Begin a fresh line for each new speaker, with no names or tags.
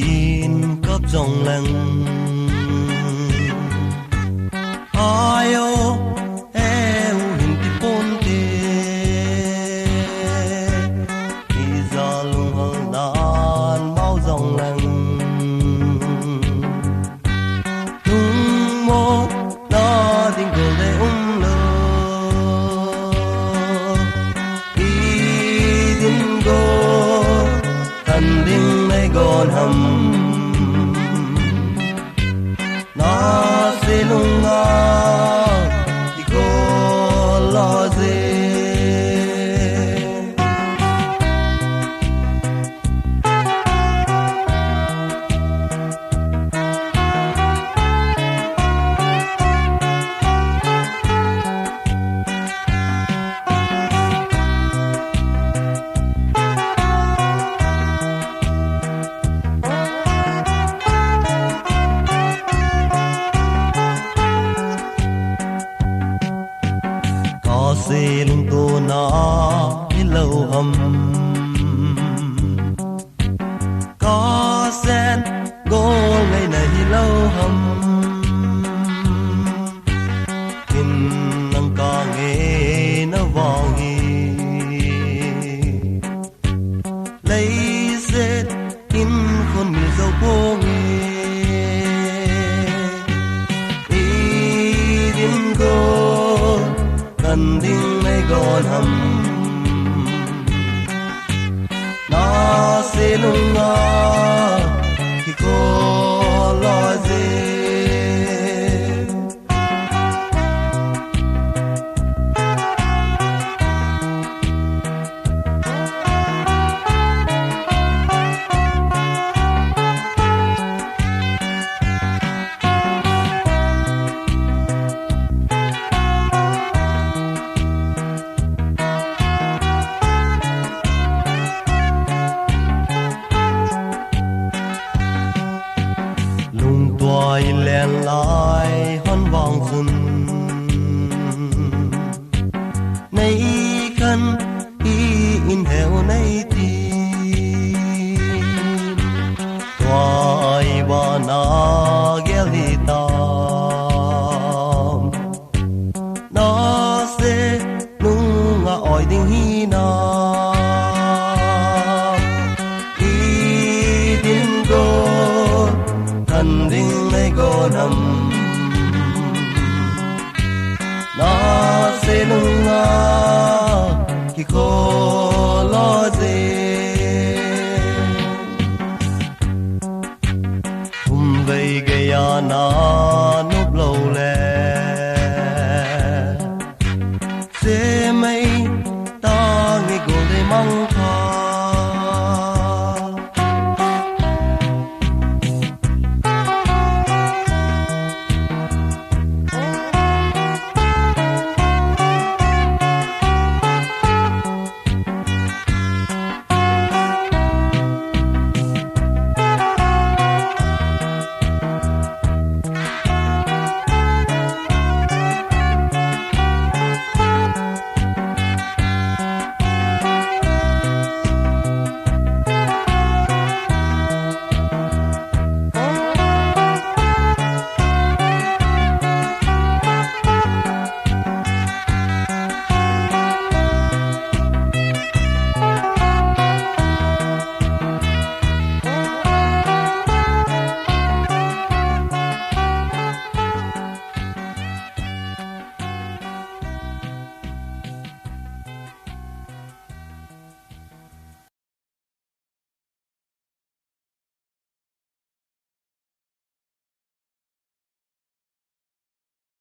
in cấp dòng lăng ayo eu hin ti pon te đi ra lung hang nan mau dòng lăng lung mo na ding go le lo đi din go thân đinh nay gòn hầm na se lung nga thì có lo gì se lung to na hi lâu hầm có sen gô ngày này hi lâu hầm in nang ca nghe na vang hi lấy xét in con mi dâu po nghe đi din go cần đinh nay gòn hầm na se lung nga thì có lo gì toài lèn lại hon vang dùn nay khăn in heo nay ti toài ba na geli ta na se nung nga oi ding hi na ding nay go nam na se lung nga ki ko lo ze vei ga ya na núp lâu le